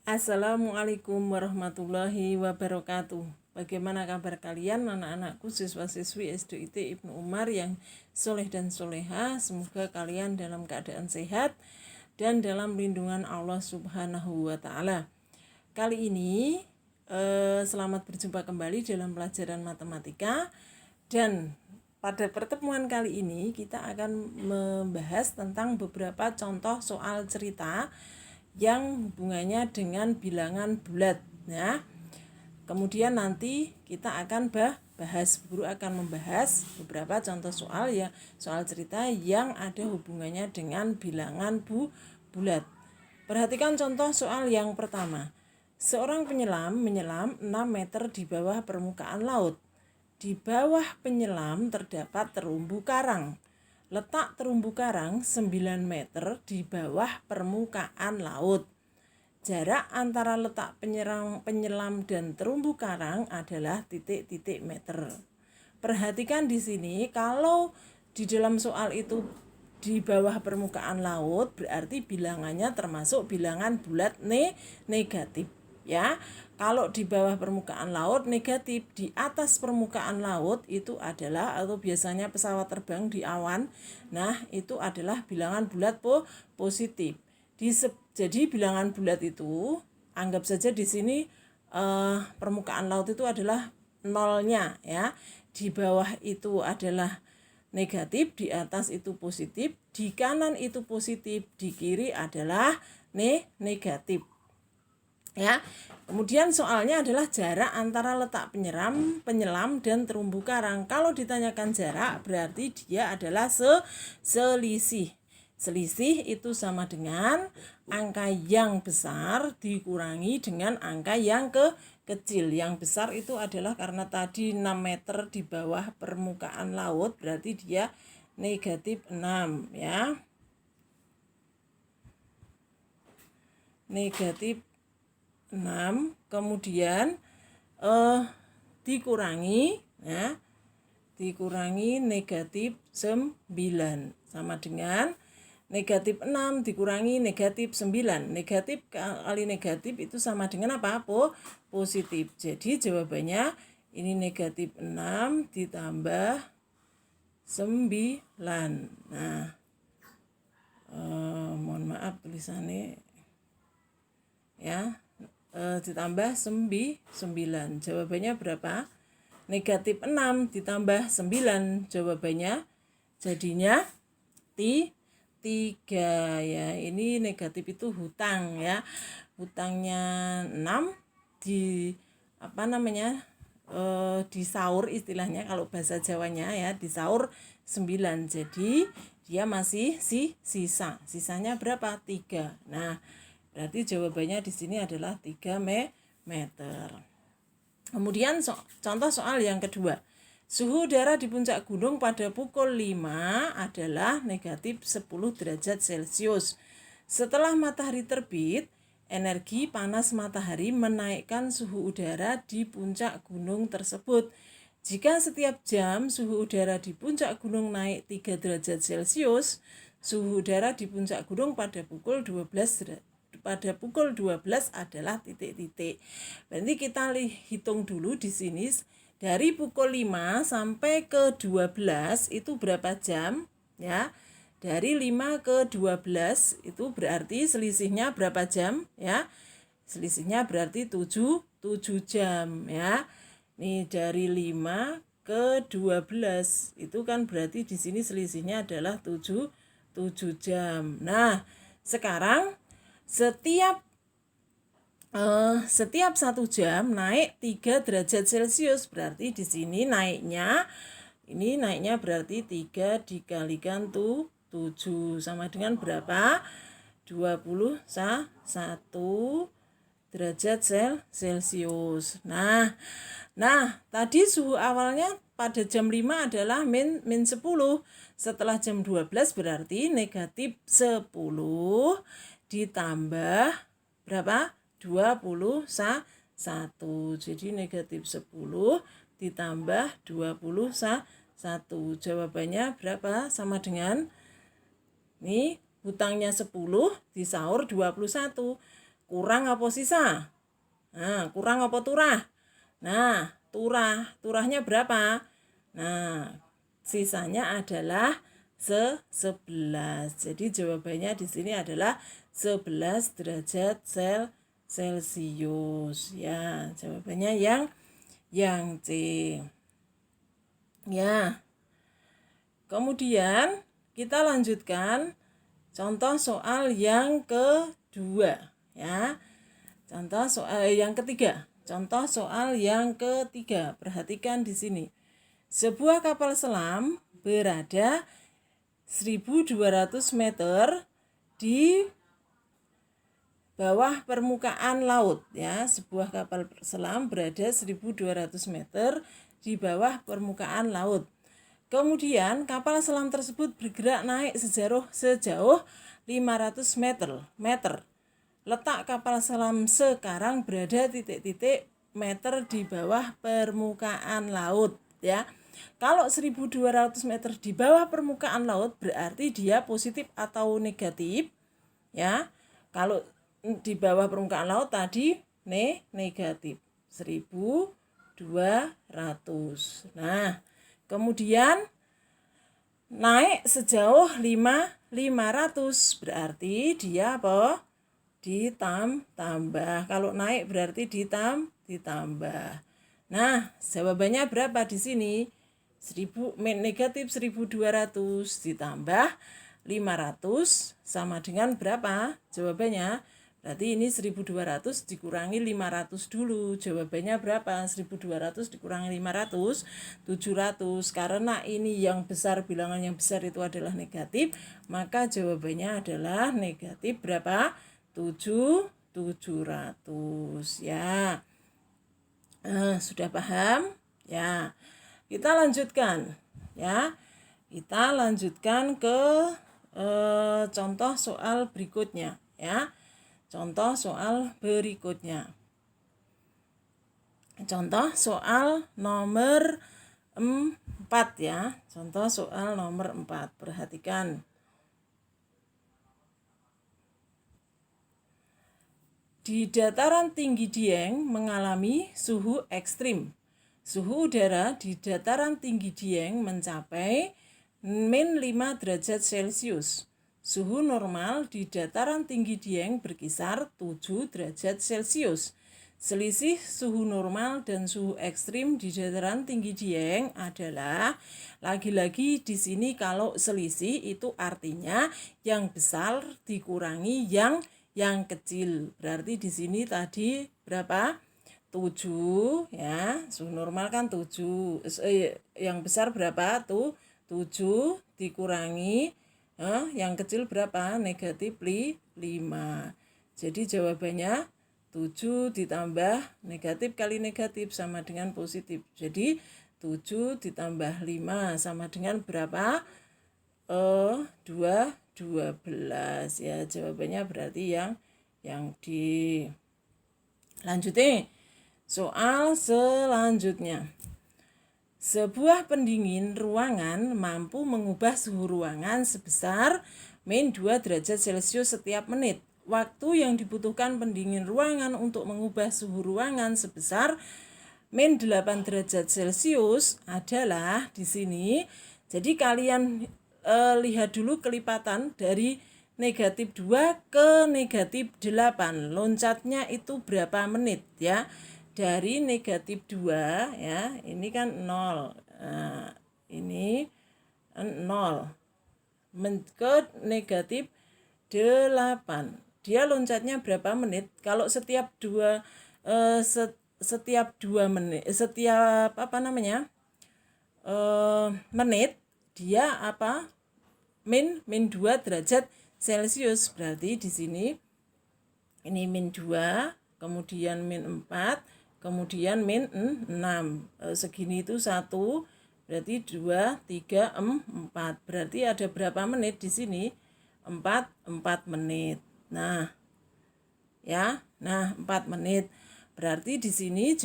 Assalamualaikum warahmatullahi wabarakatuh. Bagaimana kabar kalian anak-anakku siswa-siswi SDIT Ibnu Umar yang soleh dan soleha? Semoga kalian dalam keadaan sehat dan dalam lindungan Allah Subhanahu wa Ta'ala. Kali ini selamat berjumpa kembali dalam pelajaran matematika, dan pada pertemuan kali ini kita akan membahas tentang beberapa contoh soal cerita yang hubungannya dengan bilangan bulat. Nah, kemudian nanti kita akan guru akan membahas beberapa contoh soal cerita yang ada hubungannya dengan bilangan bulat. Perhatikan contoh soal yang pertama. Seorang penyelam menyelam 6 meter di bawah permukaan laut. Di bawah penyelam terdapat terumbu karang. Letak terumbu karang 9 meter di bawah permukaan laut. Jarak antara letak penyelam dan terumbu karang adalah titik-titik meter. Perhatikan di sini, kalau di dalam soal itu di bawah permukaan laut, berarti bilangannya termasuk bilangan bulat negatif. Ya, kalau di bawah permukaan laut negatif, di atas permukaan laut itu adalah, atau biasanya pesawat terbang di awan, nah itu adalah bilangan bulat positif. Jadi bilangan bulat itu anggap saja di sini permukaan laut itu adalah nolnya, ya. Di bawah itu adalah negatif, di atas itu positif, di kanan itu positif, di kiri adalah negatif. Ya, kemudian soalnya adalah jarak antara letak penyelam dan terumbu karang. Kalau ditanyakan jarak, berarti dia adalah selisih. Selisih itu sama dengan angka yang besar dikurangi dengan angka yang kecil. Yang besar itu adalah karena tadi 6 meter di bawah permukaan laut, berarti dia negatif 6, ya. Negatif 6, kemudian dikurangi, ya, dikurangi negatif 9 sama dengan negatif 6 dikurangi negatif 9. Negatif kali negatif itu sama dengan apa? Positif. Jadi jawabannya ini negatif 6 ditambah 9. Nah, mohon maaf tulisannya, ya, ditambah 9. Jawabannya berapa? Negatif 6 ditambah 9. Jawabannya jadinya 3, ya. Ini negatif itu hutang, ya. Hutangnya 6 disaur istilahnya kalau bahasa Jawanya, ya, disaur 9. Jadi dia masih sisa. Sisanya berapa? 3. Nah, berarti jawabannya di sini adalah 3 meter. Kemudian contoh soal yang kedua. Suhu udara di puncak gunung pada pukul 5 adalah negatif 10 derajat Celcius. Setelah matahari terbit, energi panas matahari menaikkan suhu udara di puncak gunung tersebut. Jika setiap jam suhu udara di puncak gunung naik 3 derajat Celcius, suhu udara di puncak gunung pada pukul 12 adalah titik-titik. Berarti kita hitung dulu di sini, dari pukul 5 sampai ke 12 itu berapa jam, ya? Dari 5 ke 12 itu berarti selisihnya berapa jam, ya? Selisihnya berarti 7 jam, ya. Nih dari 5 ke 12 itu kan berarti di sini selisihnya adalah 7 jam. Nah, sekarang setiap 1 jam naik 3 derajat Celcius, berarti di sini naiknya berarti 3 dikalikan 7 sama dengan berapa? 21 derajat Celcius. Nah, tadi suhu awalnya pada jam 5 adalah min 10. Setelah jam 12 berarti negatif 10 ditambah berapa? 21. Jadi negatif 10 ditambah 21. Jawabannya berapa? Sama dengan hutangnya 10 disaur 21. kurang apa sisa? Nah, kurang apa turah? Nah, turahnya berapa? Nah, sisanya adalah 11. Jadi jawabannya di sini adalah 11 derajat Celcius. Ya, jawabannya yang C. Ya. Kemudian kita lanjutkan contoh soal yang kedua, ya. Contoh soal yang ketiga. Contoh soal yang ketiga. Perhatikan di sini. Sebuah kapal selam berada 1.200 meter di bawah permukaan laut, ya. Sebuah kapal selam berada 1.200 meter di bawah permukaan laut. Kemudian kapal selam tersebut bergerak naik sejauh 500 meter. Letak kapal selam sekarang berada titik-titik meter di bawah permukaan laut, ya. Kalau 1.200 meter di bawah permukaan laut berarti dia positif atau negatif, ya. Kalau di bawah permukaan laut tadi negatif 1.200. Nah, kemudian naik sejauh 500 berarti dia apa? Ditambah. Kalau naik berarti ditambah. Nah, jawabannya berapa di sini? Negatif 1.200 ditambah 500 sama dengan berapa? Jawabannya berarti ini 1.200 dikurangi 500 dulu. Jawabannya berapa? 1.200 dikurangi 500, 700. Karena ini yang besar, bilangan yang besar itu adalah negatif, maka jawabannya adalah negatif berapa? 700, ya. Sudah paham? Ya. Kita lanjutkan, ya. Kita lanjutkan ke contoh soal berikutnya, ya. Contoh soal berikutnya. Contoh soal nomor 4, ya. Contoh soal nomor 4. Perhatikan. Di dataran tinggi Dieng mengalami suhu ekstrim. Suhu udara di dataran tinggi Dieng mencapai -5 derajat Celcius. Suhu normal di dataran tinggi Dieng berkisar 7 derajat Celcius. Selisih suhu normal dan suhu ekstrim di dataran tinggi Dieng adalah, lagi-lagi di sini kalau selisih itu artinya yang besar dikurangi yang kecil. Berarti di sini tadi berapa? 7, ya. Suhu normal kan 7. Yang besar berapa? 7 dikurangi yang kecil berapa? Negatif 5. Jadi jawabannya 7 ditambah negatif kali negatif sama dengan positif. Jadi 7 ditambah 5 sama dengan berapa? 12, ya. Jawabannya berarti yang di. Lanjutin soal selanjutnya. Sebuah pendingin ruangan mampu mengubah suhu ruangan sebesar -2 derajat Celcius setiap menit. Waktu yang dibutuhkan pendingin ruangan untuk mengubah suhu ruangan sebesar -8 derajat Celcius adalah di sini. Jadi kalian lihat dulu kelipatan dari negatif 2 ke negatif 8. Loncatnya itu berapa menit, ya. Dari negatif 2, ya, ini kan 0. Nah, ini 0. Ke negatif 8. Dia loncatnya berapa menit? Kalau setiap 2 menit, menit dia apa? min 2 derajat Celcius. Berarti di sini ini -2, kemudian -4, kemudian -6. Segini itu 1, berarti 2, 3, 4. Berarti ada berapa menit di sini? 4 menit. Nah, ya. Nah, 4 menit. Berarti di sini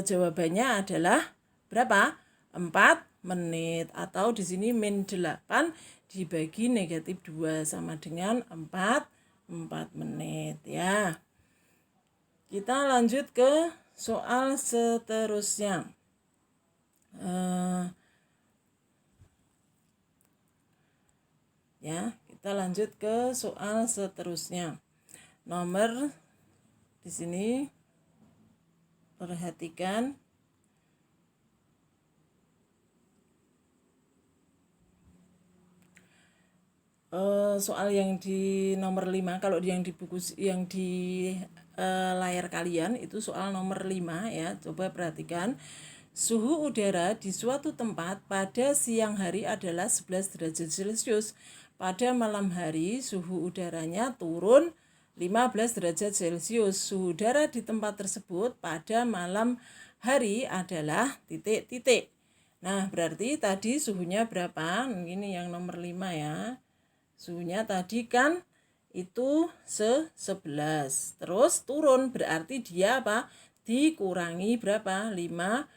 jawabannya adalah berapa? 4 menit, atau di sini -8 dibagi negatif 2 sama dengan 4 4 menit ya. Kita lanjut ke soal seterusnya. Kita lanjut ke soal seterusnya. Nomor di sini perhatikan. Soal yang di nomor 5, kalau yang di buku yang di layar kalian itu soal nomor 5 ya. Coba perhatikan. Suhu udara di suatu tempat pada siang hari adalah 11 derajat Celcius. Pada malam hari suhu udaranya turun 15 derajat Celcius. Suhu udara di tempat tersebut pada malam hari adalah titik-titik. Nah, berarti tadi suhunya berapa? Ini yang nomor 5 ya. Suhunya tadi kan itu 11. Terus turun berarti dia apa? Dikurangi berapa? 15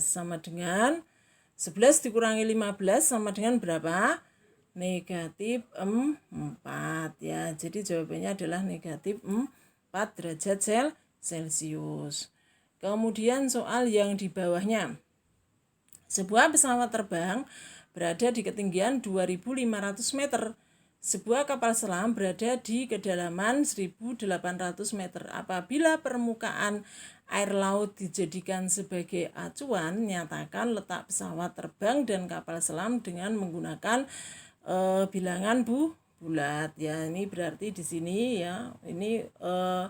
sama dengan 11 dikurangi 15 sama dengan berapa? Negatif 4 ya. Jadi jawabannya adalah negatif 4 derajat Celcius. Kemudian soal yang di bawahnya. Sebuah pesawat terbang berada di ketinggian 2.500 meter. Sebuah kapal selam berada di kedalaman 1.800 meter. Apabila permukaan air laut dijadikan sebagai acuan, nyatakan letak pesawat terbang dan kapal selam dengan menggunakan bilangan bulat. Ya, ini berarti di sini ya, ini 0,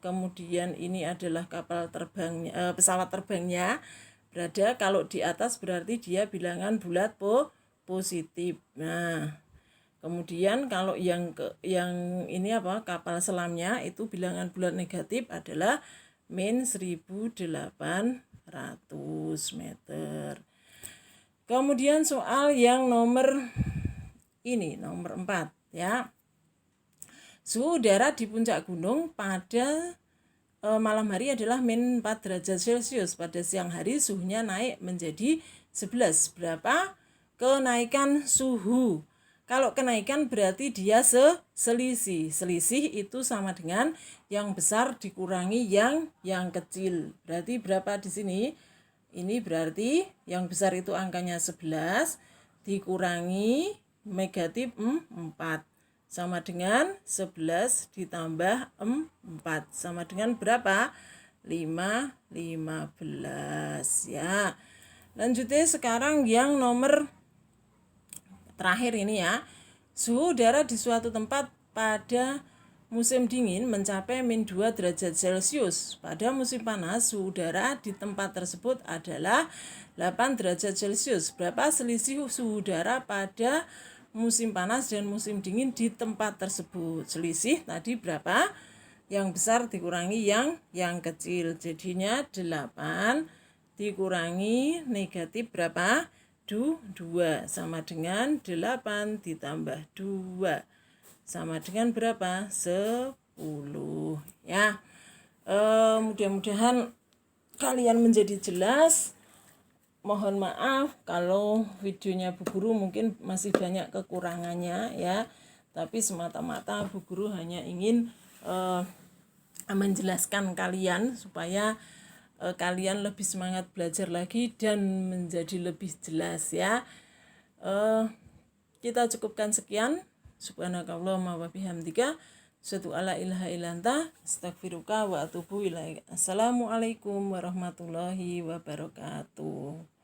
kemudian ini adalah kapal terbangnya, pesawat terbangnya berada, kalau di atas berarti dia bilangan bulat positif. Nah, kemudian kalau yang ini kapal selamnya itu bilangan bulat negatif adalah min 1.800 meter. Kemudian soal yang nomor 4 ya. Suhu udara di puncak gunung pada malam hari adalah min 4 derajat Celcius. Pada siang hari suhunya naik menjadi 11. Berapa kenaikan suhu? Kalau kenaikan berarti dia selisih. Selisih itu sama dengan yang besar dikurangi yang kecil. Berarti berapa di sini? Ini berarti yang besar itu angkanya 11 dikurangi negatif 4. Sama dengan 11 ditambah 4. Sama dengan berapa? 15 ya. Lanjutnya sekarang yang nomor terakhir ini ya. Suhu udara di suatu tempat pada musim dingin mencapai min 2 derajat Celcius. Pada musim panas, suhu udara di tempat tersebut adalah 8 derajat Celcius. Berapa selisih suhu udara pada musim panas dan musim dingin di tempat tersebut? Selisih tadi berapa? Yang besar dikurangi yang kecil. Jadinya 8 dikurangi negatif berapa? 2 sama dengan 8 ditambah 2 sama dengan berapa? 10 ya. Mudah-mudahan kalian menjadi jelas. Mohon maaf kalau videonya Bu Guru mungkin masih banyak kekurangannya ya. Tapi semata-mata Bu Guru hanya ingin menjelaskan kalian supaya kalian lebih semangat belajar lagi dan menjadi lebih jelas ya. Kita cukupkan sekian. Subhanakallahumma wa bihamdika asyhadu alla ilaha illa anta astaghfiruka wa atubu ilaik. Assalamualaikum warahmatullahi wabarakatuh.